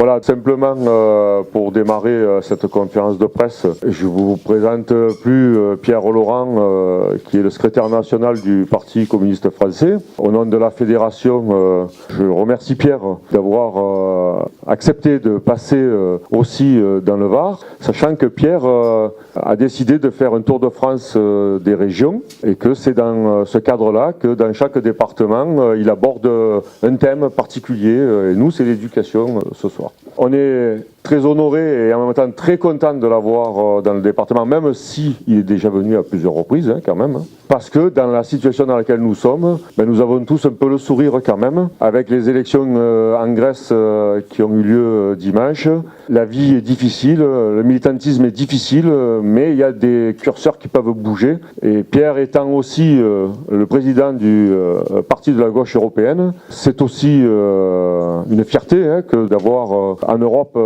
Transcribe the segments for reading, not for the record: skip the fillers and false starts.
Voilà, simplement pour démarrer cette conférence de presse, je vous présente plus Pierre Laurent, qui est le secrétaire national du Parti communiste français. Au nom de la fédération, je remercie Pierre d'avoir accepté de passer aussi dans le Var, sachant que Pierre a décidé de faire un tour de France des régions et que c'est dans ce cadre-là que dans chaque département, il aborde un thème particulier. Et nous, c'est l'éducation ce soir. On est très honoré et en même temps très content de l'avoir dans le département, même s'il est déjà venu à plusieurs reprises quand même. Parce que dans la situation dans laquelle nous sommes, nous avons tous un peu le sourire quand même. Avec les élections en Grèce qui ont eu lieu dimanche, la vie est difficile, le militantisme est difficile, mais il y a des curseurs qui peuvent bouger. Et Pierre étant aussi le président du Parti de la gauche européenne, c'est aussi une fierté que d'avoir en Europe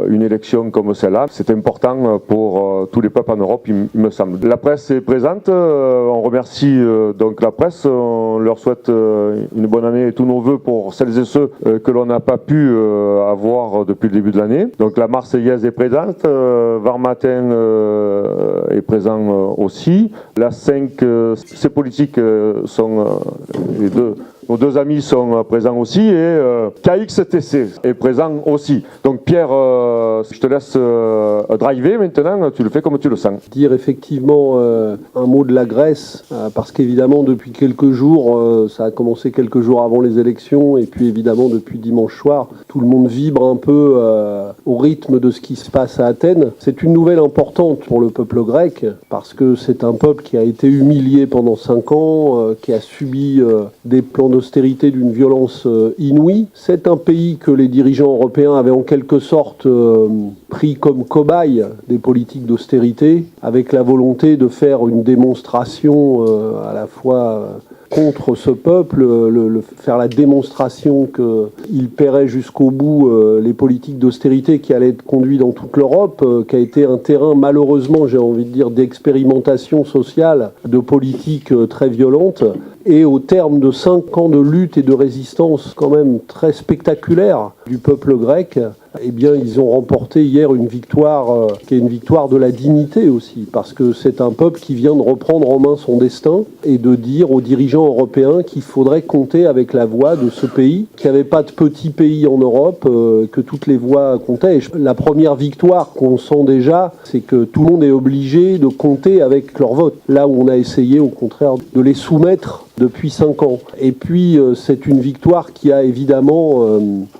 une élection comme celle-là. C'est important pour tous les peuples en Europe, il me semble. La presse est présente, on remercie donc la presse, on leur souhaite une bonne année et tous nos voeux pour celles et ceux que l'on n'a pas pu avoir depuis le début de l'année. Donc la Marseillaise est présente, Var Matin est présent aussi. La 5, ces politiques sont nos deux amis sont présents aussi et KXTC est présent aussi. Donc Pierre, je te laisse driver maintenant, tu le fais comme tu le sens. Dire effectivement un mot de la Grèce, parce qu'évidemment depuis quelques jours, ça a commencé quelques jours avant les élections, et puis évidemment depuis dimanche soir, tout le monde vibre un peu au rythme de ce qui se passe à Athènes. C'est une nouvelle importante pour le peuple grec, parce que c'est un peuple qui a été humilié pendant 5 ans, qui a subi des plans d'austérité d'une violence inouïe. C'est un pays que les dirigeants européens avaient en quelque sorte pris comme cobaye des politiques d'austérité, avec la volonté de faire une démonstration à la fois contre ce peuple, faire la démonstration qu'il paierait jusqu'au bout les politiques d'austérité qui allaient être conduites dans toute l'Europe, qui a été un terrain, malheureusement, j'ai envie de dire, d'expérimentation sociale, de politiques très violentes. Et au terme de 5 ans de lutte et de résistance quand même très spectaculaire du peuple grec, eh bien, ils ont remporté hier une victoire qui est une victoire de la dignité aussi, parce que c'est un peuple qui vient de reprendre en main son destin et de dire aux dirigeants européens qu'il faudrait compter avec la voix de ce pays, qu'il n'y avait pas de petit pays en Europe, que toutes les voix comptaient. Et la première victoire qu'on sent déjà, c'est que tout le monde est obligé de compter avec leur vote, là où on a essayé au contraire de les soumettre depuis 5 ans. Et puis, c'est une victoire qui a évidemment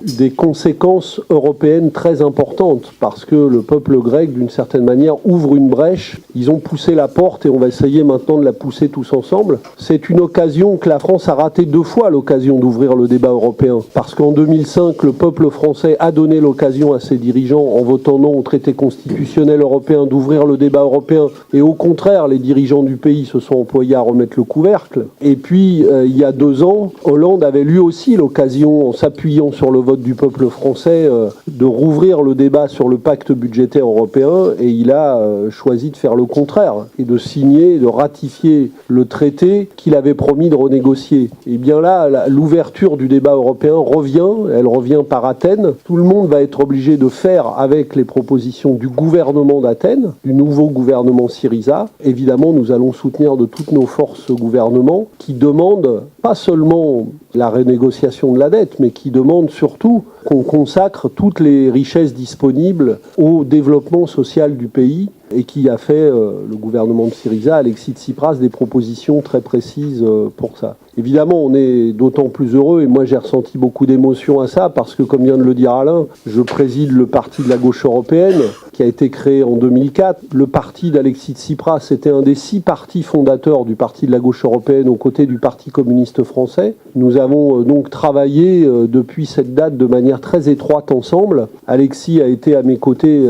des conséquences européennes très importantes, parce que le peuple grec, d'une certaine manière, ouvre une brèche. Ils ont poussé la porte et on va essayer maintenant de la pousser tous ensemble. C'est une occasion que la France a raté 2 fois, l'occasion d'ouvrir le débat européen. Parce qu'en 2005, le peuple français a donné l'occasion à ses dirigeants, en votant non au traité constitutionnel européen, d'ouvrir le débat européen. Et au contraire, les dirigeants du pays se sont employés à remettre le couvercle. Et puis, il y a 2 ans, Hollande avait lui aussi l'occasion, en s'appuyant sur le vote du peuple français, de rouvrir le débat sur le pacte budgétaire européen, et il a choisi de faire le contraire, et de signer, de ratifier le traité qu'il avait promis de renégocier. Et bien là, l'ouverture du débat européen revient, elle revient par Athènes. Tout le monde va être obligé de faire avec les propositions du gouvernement d'Athènes, du nouveau gouvernement Syriza. Évidemment, nous allons soutenir de toutes nos forces ce gouvernement qui demande pas seulement la renégociation de la dette, mais qui demande surtout qu'on consacre toutes les richesses disponibles au développement social du pays, et qui a fait, le gouvernement de Syriza, Alexis Tsipras, des propositions très précises pour ça. Évidemment, on est d'autant plus heureux, et moi j'ai ressenti beaucoup d'émotion à ça, parce que, comme vient de le dire Alain, je préside le Parti de la gauche européenne, qui a été créé en 2004. Le parti d'Alexis Tsipras était un des 6 partis fondateurs du Parti de la gauche européenne, aux côtés du Parti communiste français. Nous avons donc travaillé depuis cette date de manière très étroite ensemble. Alexis a été à mes côtés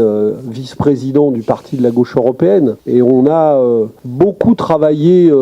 vice-président du Parti de la gauche européenne, et on a beaucoup travaillé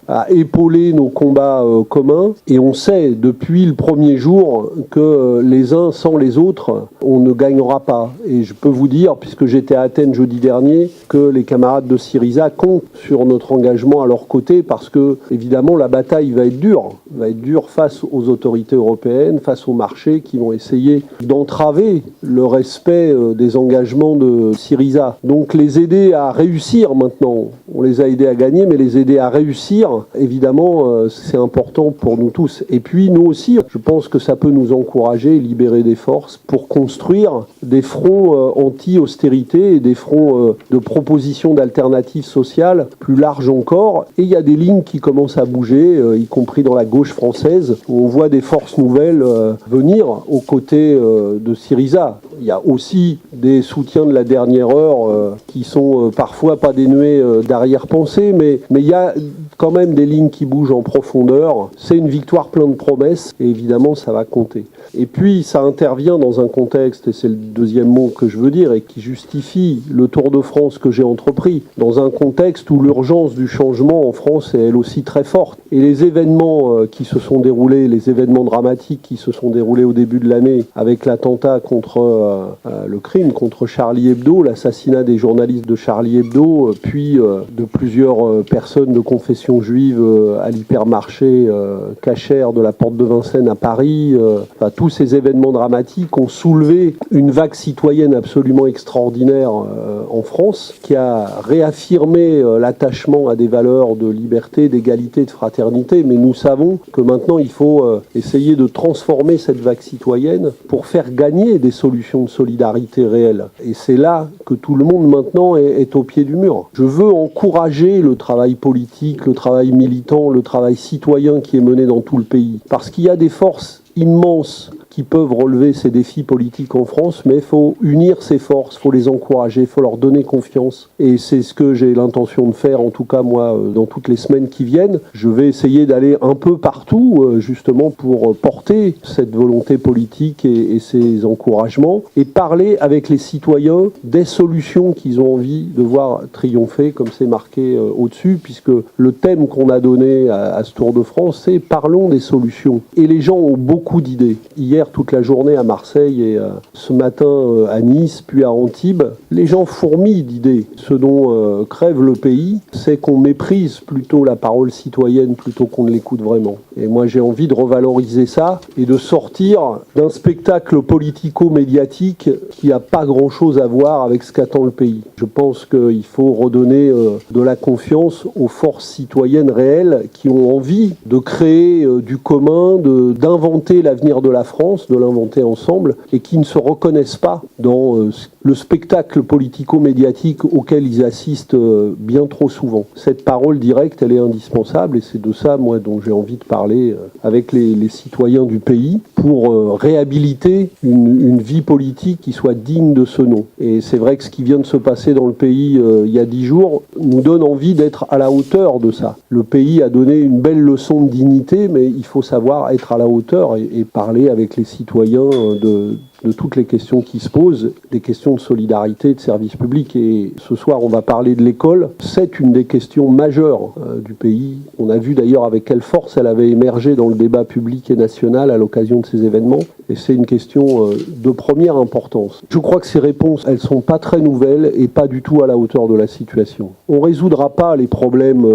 à épauler nos combats communs, et on sait depuis le premier jour que les uns sans les autres, on ne gagnera pas. Et je peux vous dire, puisque j'étais à Athènes jeudi dernier, que les camarades de Syriza comptent sur notre engagement à leur côté parce que, évidemment, la bataille va être dure face aux autorités européennes, face aux marchés qui vont essayer d'entraver le respect des engagements de Syriza. Donc les aider à réussir maintenant, on les a aidés à gagner, mais les aider à réussir, évidemment, c'est important pour nous tous. Et puis nous aussi, je pense que ça peut nous encourager, libérer des forces pour construire des fronts anti-austérité et des fronts de propositions d'alternatives sociales plus larges encore. Et il y a des lignes qui commencent à bouger, y compris dans la gauche française, où on voit des forces nouvelles venir aux côtés de Syriza. Il y a aussi des soutiens de la dernière heure qui sont parfois pas dénués d'arrière-pensée, mais il y a quand même des lignes qui bougent en profondeur. C'est une victoire pleine de promesses et évidemment ça va compter. Et puis ça intervient dans un contexte, et c'est le deuxième mot que je veux dire, et qui justifie le Tour de France que j'ai entrepris, dans un contexte où l'urgence du changement en France est elle aussi très forte. Et les événements qui se sont déroulés, les événements dramatiques qui se sont déroulés au début de l'année, avec l'attentat contre le crime contre Charlie Hebdo, l'assassinat des journalistes de Charlie Hebdo, puis de plusieurs personnes de confession juive à l'hypermarché cachère de la Porte de Vincennes à Paris, tous ces événements dramatiques ont soulevé une vague citoyenne absolument extraordinaire en France, qui a réaffirmé l'attachement à des valeurs de liberté, d'égalité, de fraternité. Mais nous savons que maintenant, il faut essayer de transformer cette vague citoyenne pour faire gagner des solutions de solidarité réelle. Et c'est là que tout le monde maintenant est au pied du mur. Je veux encourager le travail politique, le travail militant, le travail citoyen qui est mené dans tout le pays. Parce qu'il y a des forces immenses qui peuvent relever ces défis politiques en France, mais il faut unir ces forces, il faut les encourager, il faut leur donner confiance. Et c'est ce que j'ai l'intention de faire, en tout cas moi, dans toutes les semaines qui viennent. Je vais essayer d'aller un peu partout, justement, pour porter cette volonté politique et ces encouragements, et parler avec les citoyens des solutions qu'ils ont envie de voir triompher, comme c'est marqué au-dessus, puisque le thème qu'on a donné à ce Tour de France, c'est « Parlons des solutions ». Et les gens ont beaucoup d'idées. Hier, toute la journée à Marseille et ce matin à Nice, puis à Antibes, les gens fourmillent d'idées. Ce dont crève le pays, c'est qu'on méprise plutôt la parole citoyenne plutôt qu'on ne l'écoute vraiment. Et moi, j'ai envie de revaloriser ça et de sortir d'un spectacle politico-médiatique qui n'a pas grand-chose à voir avec ce qu'attend le pays. Je pense qu'il faut redonner de la confiance aux forces citoyennes réelles qui ont envie de créer du commun, d'inventer l'avenir de la France, de l'inventer ensemble, et qui ne se reconnaissent pas dans le spectacle politico-médiatique auquel ils assistent bien trop souvent. Cette parole directe, elle est indispensable, et c'est de ça, moi, dont j'ai envie de parler avec les citoyens du pays, pour réhabiliter une vie politique qui soit digne de ce nom. Et c'est vrai que ce qui vient de se passer dans le pays il y a 10 jours nous donne envie d'être à la hauteur de ça. Le pays a donné une belle leçon de dignité, mais il faut savoir être à la hauteur et parler avec les citoyens de toutes les questions qui se posent, des questions de solidarité, de service public. Et ce soir, on va parler de l'école. C'est une des questions majeures du pays. On a vu d'ailleurs avec quelle force elle avait émergé dans le débat public et national à l'occasion de ces événements. Et c'est une question de première importance. Je crois que ces réponses, elles sont pas très nouvelles et pas du tout à la hauteur de la situation. On résoudra pas les problèmes,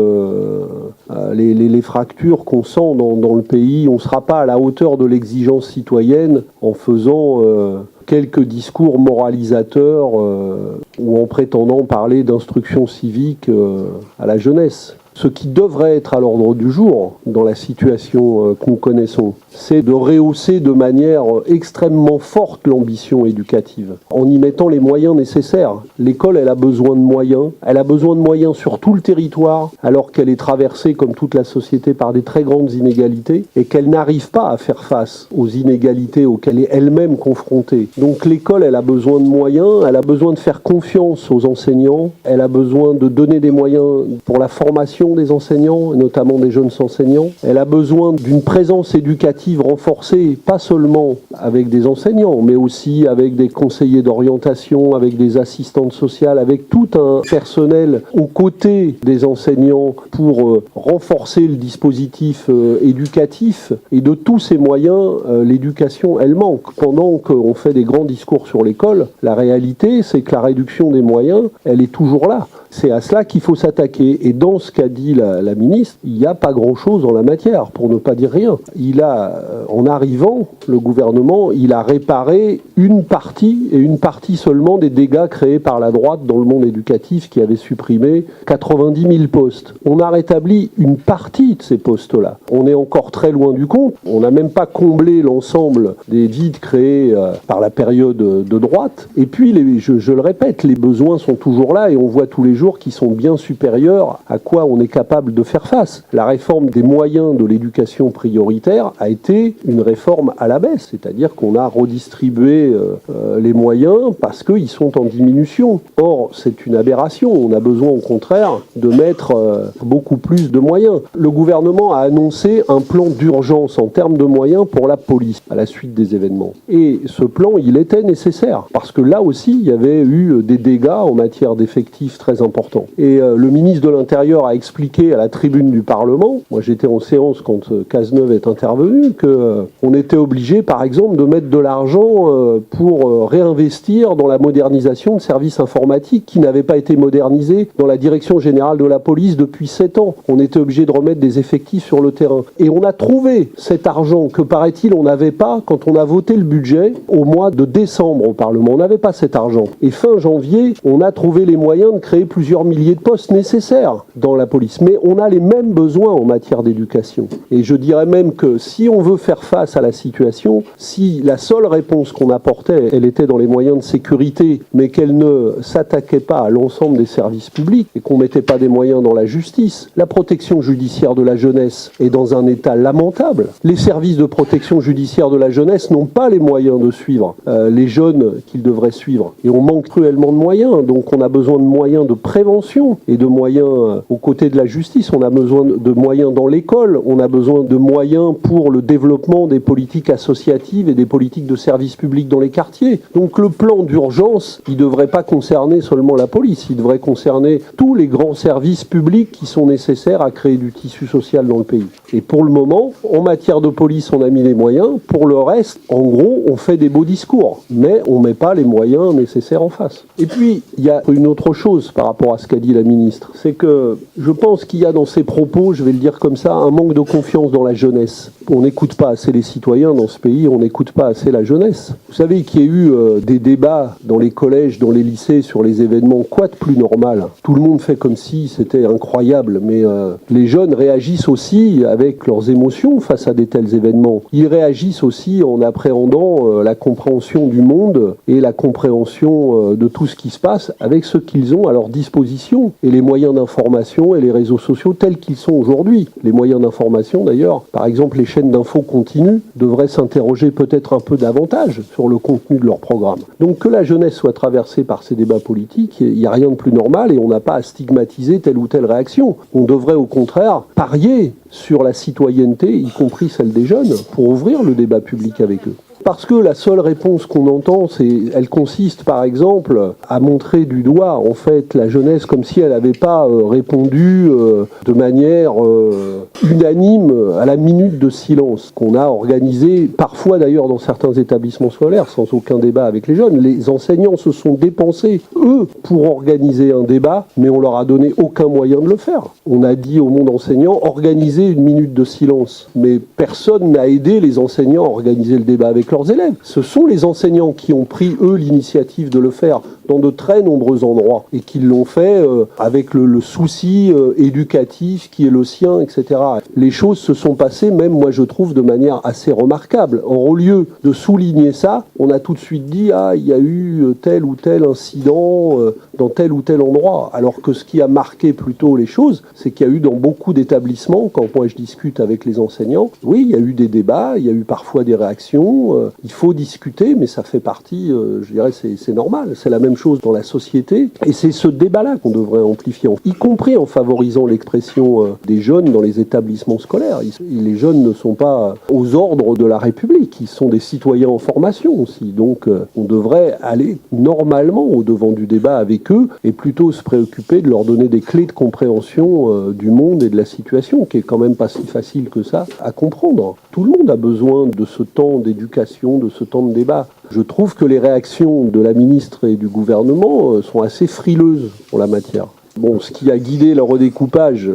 les fractures qu'on sent dans le pays. On sera pas à la hauteur de l'exigence citoyenne en faisant quelques discours moralisateurs ou en prétendant parler d'instruction civique à la jeunesse. Ce qui devrait être à l'ordre du jour dans la situation que nous connaissons, c'est de rehausser de manière extrêmement forte l'ambition éducative, en y mettant les moyens nécessaires. L'école, elle a besoin de moyens. Elle a besoin de moyens sur tout le territoire, alors qu'elle est traversée, comme toute la société, par des très grandes inégalités, et qu'elle n'arrive pas à faire face aux inégalités auxquelles elle est elle-même confrontée. Donc l'école, elle a besoin de moyens, elle a besoin de faire confiance aux enseignants, elle a besoin de donner des moyens pour la formation formation des enseignants, notamment des jeunes enseignants. Elle a besoin d'une présence éducative renforcée, pas seulement avec des enseignants, mais aussi avec des conseillers d'orientation, avec des assistantes sociales, avec tout un personnel aux côtés des enseignants pour renforcer le dispositif éducatif. Et de tous ces moyens, l'éducation, elle manque. Pendant qu'on fait des grands discours sur l'école, la réalité, c'est que la réduction des moyens, elle est toujours là. C'est à cela qu'il faut s'attaquer. Et dans ce qu'a dit la ministre, il n'y a pas grand-chose en la matière, pour ne pas dire rien. En arrivant, le gouvernement, il a réparé une partie, et une partie seulement des dégâts créés par la droite dans le monde éducatif qui avait supprimé 90 000 postes. On a rétabli une partie de ces postes-là. On est encore très loin du compte. On n'a même pas comblé l'ensemble des vides créés par la période de droite. Et puis, je le répète, les besoins sont toujours là et on voit tous les jours qui sont bien supérieurs à quoi on est capable de faire face. La réforme des moyens de l'éducation prioritaire a été une réforme à la baisse, c'est-à-dire qu'on a redistribué les moyens parce qu'ils sont en diminution. Or, c'est une aberration. On a besoin au contraire de mettre beaucoup plus de moyens. Le gouvernement a annoncé un plan d'urgence en termes de moyens pour la police à la suite des événements. Et ce plan, il était nécessaire parce que là aussi, il y avait eu des dégâts en matière d'effectifs très importants. Et le ministre de l'Intérieur a expliqué à la tribune du Parlement, moi j'étais en séance quand Cazeneuve est intervenu, qu'on était obligé par exemple de mettre de l'argent pour réinvestir dans la modernisation de services informatiques qui n'avaient pas été modernisés dans la direction générale de la police depuis 7 ans. On était obligé de remettre des effectifs sur le terrain. Et on a trouvé cet argent que paraît-il on n'avait pas quand on a voté le budget au mois de décembre au Parlement. On n'avait pas cet argent. Et fin janvier, on a trouvé les moyens de créer plusieurs milliers de postes nécessaires dans la police. Mais on a les mêmes besoins en matière d'éducation. Et je dirais même que si on veut faire face à la situation, si la seule réponse qu'on apportait, elle était dans les moyens de sécurité, mais qu'elle ne s'attaquait pas à l'ensemble des services publics et qu'on mettait pas des moyens dans la justice, la protection judiciaire de la jeunesse est dans un état lamentable. Les services de protection judiciaire de la jeunesse n'ont pas les moyens de suivre les jeunes qu'ils devraient suivre. Et on manque cruellement de moyens. Donc on a besoin de moyens de prévention et de moyens aux côtés de la justice. On a besoin de moyens dans l'école. On a besoin de moyens pour le développement des politiques associatives et des politiques de services publics dans les quartiers. Donc le plan d'urgence, il ne devrait pas concerner seulement la police. Il devrait concerner tous les grands services publics qui sont nécessaires à créer du tissu social dans le pays. Et pour le moment, en matière de police, on a mis les moyens. Pour le reste, en gros, on fait des beaux discours, mais on ne met pas les moyens nécessaires en face. Et puis, il y a une autre chose par rapport à ce qu'a dit la ministre, c'est que je pense qu'il y a dans ses propos, je vais le dire comme ça, un manque de confiance dans la jeunesse. On n'écoute pas assez les citoyens dans ce pays, on n'écoute pas assez la jeunesse. Vous savez qu'il y a eu des débats dans les collèges, dans les lycées sur les événements, quoi de plus normal? Tout le monde fait comme si c'était incroyable, mais les jeunes réagissent aussi avec leurs émotions face à de tels événements. Ils réagissent aussi en appréhendant la compréhension du monde et la compréhension de tout ce qui se passe avec ce qu'ils ont à leur disposition et les moyens d'information et les réseaux sociaux tels qu'ils sont aujourd'hui. Les moyens d'information d'ailleurs, par exemple les chaînes d'infos continues, devraient s'interroger peut-être un peu davantage sur le contenu de leur programme. Donc que la jeunesse soit traversée par ces débats politiques, il n'y a rien de plus normal et on n'a pas à stigmatiser telle ou telle réaction. On devrait au contraire parier sur la citoyenneté, y compris celle des jeunes, pour ouvrir le débat public avec eux. Parce que la seule réponse qu'on entend, elle consiste par exemple à montrer du doigt en fait la jeunesse comme si elle n'avait pas répondu de manière unanime à la minute de silence qu'on a organisée, parfois d'ailleurs dans certains établissements scolaires, sans aucun débat avec les jeunes. Les enseignants se sont dépensés, eux, pour organiser un débat, mais on leur a donné aucun moyen de le faire. On a dit au monde enseignant, organisez une minute de silence, mais personne n'a aidé les enseignants à organiser le débat avec leurs élèves. Ce sont les enseignants qui ont pris, eux, l'initiative de le faire dans de très nombreux endroits et qui l'ont fait avec le souci éducatif qui est le sien, etc. Les choses se sont passées, même moi je trouve, de manière assez remarquable. Or, au lieu de souligner ça, on a tout de suite dit « Ah, il y a eu tel ou tel incident dans tel ou tel endroit ». Alors que ce qui a marqué plutôt les choses, c'est qu'il y a eu dans beaucoup d'établissements, quand moi je discute avec les enseignants, oui, il y a eu des débats, il y a eu parfois des réactions, il faut discuter, mais ça fait partie, je dirais, c'est normal. C'est la même chose dans la société. Et c'est ce débat-là qu'on devrait amplifier, y compris en favorisant l'expression des jeunes dans les établissements scolaires. Les jeunes ne sont pas aux ordres de la République, ils sont des citoyens en formation aussi. Donc on devrait aller normalement au devant du débat avec eux et plutôt se préoccuper de leur donner des clés de compréhension du monde et de la situation, qui est quand même pas si facile que ça à comprendre. Tout le monde a besoin de ce temps d'éducation, de ce temps de débat. Je trouve que les réactions de la ministre et du gouvernement sont assez frileuses en la matière. Bon, ce qui a guidé le redécoupage,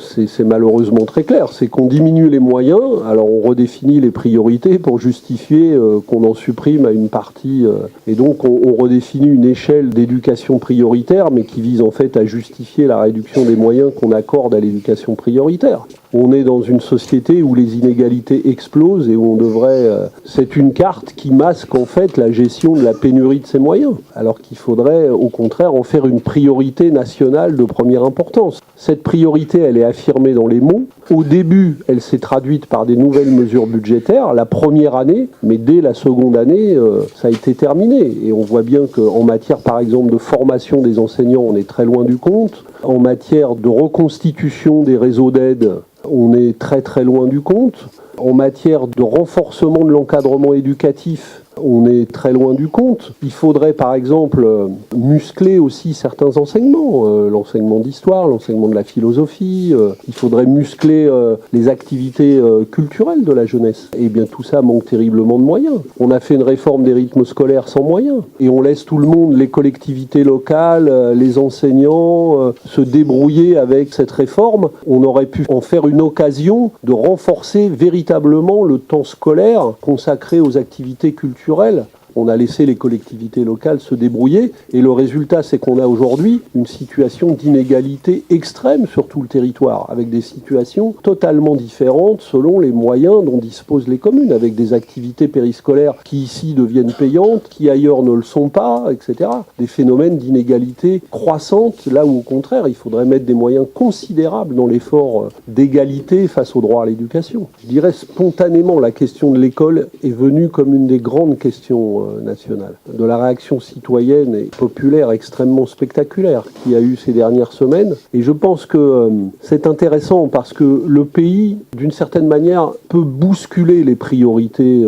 c'est malheureusement très clair, c'est qu'on diminue les moyens, alors on redéfinit les priorités pour justifier qu'on en supprime à une partie, et donc on redéfinit une échelle d'éducation prioritaire, mais qui vise en fait à justifier la réduction des moyens qu'on accorde à l'éducation prioritaire. On est dans une société où les inégalités explosent et où on devrait... c'est une carte qui masque en fait la gestion de la pénurie de ces moyens, alors qu'il faudrait au contraire en faire une priorité nationale de première importance. Cette priorité, elle est affirmée dans les mots. Au début, elle s'est traduite par des nouvelles mesures budgétaires, la première année, mais dès la seconde année, ça a été terminé. Et on voit bien qu'en matière, par exemple, de formation des enseignants, on est très loin du compte. En matière de reconstitution des réseaux d'aide, on est très très loin du compte. En matière de renforcement de l'encadrement éducatif, on est très loin du compte. Il faudrait par exemple muscler aussi certains enseignements, l'enseignement d'histoire, l'enseignement de la philosophie, il faudrait muscler les activités culturelles de la jeunesse. Et bien tout ça manque terriblement de moyens. On a fait une réforme des rythmes scolaires sans moyens. Et on laisse tout le monde, les collectivités locales, les enseignants, se débrouiller avec cette réforme. On aurait pu en faire une occasion de renforcer véritablement le temps scolaire consacré aux activités culturelles. On a laissé les collectivités locales se débrouiller et le résultat, c'est qu'on a aujourd'hui une situation d'inégalité extrême sur tout le territoire, avec des situations totalement différentes selon les moyens dont disposent les communes, avec des activités périscolaires qui ici deviennent payantes, qui ailleurs ne le sont pas, etc. Des phénomènes d'inégalité croissante, là où au contraire, il faudrait mettre des moyens considérables dans l'effort d'égalité face au droit à l'éducation. Je dirais spontanément, la question de l'école est venue comme une des grandes questions nationale, de la réaction citoyenne et populaire extrêmement spectaculaire qu'il y a eu ces dernières semaines. Et je pense que c'est intéressant parce que le pays, d'une certaine manière, peut bousculer les priorités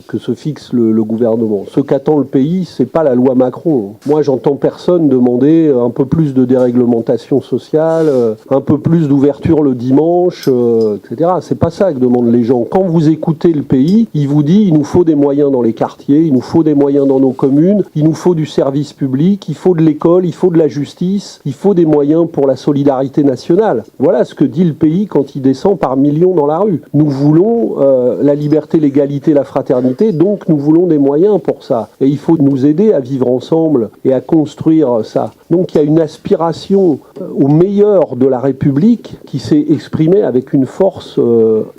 que se fixe le gouvernement. Ce qu'attend le pays, c'est pas la loi Macron. Moi, j'entends personne demander un peu plus de déréglementation sociale, un peu plus d'ouverture le dimanche, etc. C'est pas ça que demandent les gens. Quand vous écoutez le pays, il vous dit il nous faut des moyens dans les quartiers, il nous faut des moyens dans nos communes, il nous faut du service public, il faut de l'école, il faut de la justice, il faut des moyens pour la solidarité nationale. Voilà ce que dit le pays quand il descend par millions dans la rue. Nous voulons la liberté, l'égalité, la fraternité, donc nous voulons des moyens pour ça. Et il faut nous aider à vivre ensemble et à construire ça. Donc il y a une aspiration au meilleur de la République qui s'est exprimée avec une force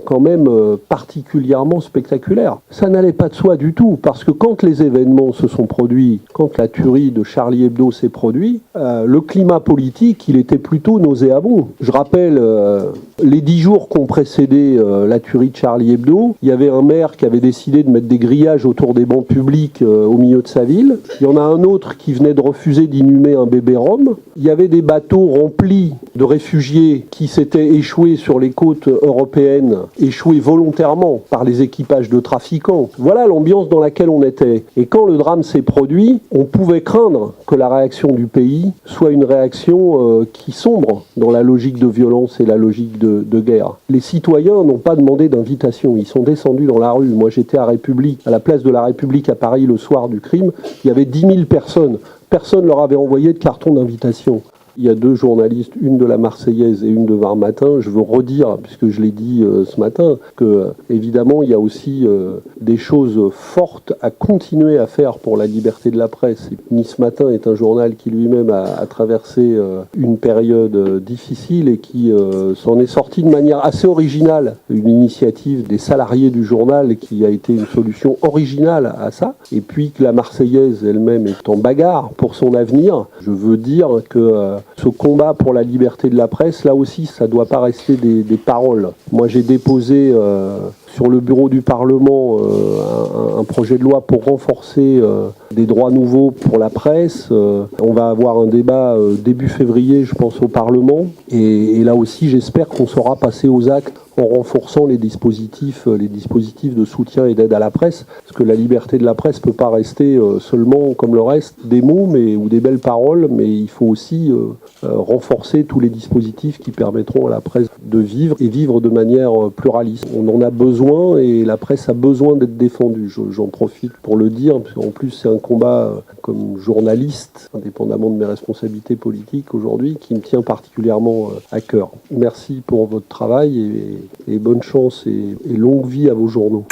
quand même particulièrement spectaculaire. Ça n'allait pas de soi du tout, parce que quand les événements se sont produits, quand la tuerie de Charlie Hebdo s'est produite, le climat politique, il était plutôt nauséabond. Je rappelle les 10 jours qui ont précédé la tuerie de Charlie Hebdo, il y avait un maire qui avait décidé de mettre des grillages autour des bancs publics au milieu de sa ville. Il y en a un autre qui venait de refuser d'inhumer un bébé rome. Il y avait des bateaux remplis de réfugiés qui s'étaient échoués sur les côtes européennes, échoués volontairement par les équipages de trafiquants. Voilà l'ambiance dans laquelle on était. Et quand le drame s'est produit, on pouvait craindre que la réaction du pays soit une réaction qui sombre dans la logique de violence et la logique de guerre. Les citoyens n'ont pas demandé d'invitation, ils sont descendus dans la rue. Moi j'étais à la place de la République à Paris le soir du crime, il y avait 10 000 personnes. Personne ne leur avait envoyé de carton d'invitation. Il y a 2 journalistes, une de la Marseillaise et une de Var Matin. Je veux redire, puisque je l'ai dit ce matin, que évidemment il y a aussi des choses fortes à continuer à faire pour la liberté de la presse. Et Nice Matin est un journal qui lui-même a traversé une période difficile et qui s'en est sorti de manière assez originale. Une initiative des salariés du journal qui a été une solution originale à ça. Et puis que la Marseillaise elle-même est en bagarre pour son avenir. Je veux dire que ce combat pour la liberté de la presse, là aussi, ça ne doit pas rester des paroles. Moi, j'ai déposé sur le bureau du Parlement un projet de loi pour renforcer des droits nouveaux pour la presse. On va avoir un débat début février, je pense, au Parlement. Et là aussi, j'espère qu'on saura passer aux actes en renforçant les dispositifs de soutien et d'aide à la presse. Parce que la liberté de la presse ne peut pas rester seulement, comme le reste, des mots ou des belles paroles, mais il faut aussi renforcer tous les dispositifs qui permettront à la presse de vivre et vivre de manière pluraliste. On en a besoin et la presse a besoin d'être défendue. J'en profite pour le dire, parce qu'en plus c'est un combat comme journaliste, indépendamment de mes responsabilités politiques aujourd'hui, qui me tient particulièrement à cœur. Merci pour votre travail et bonne chance et longue vie à vos journaux.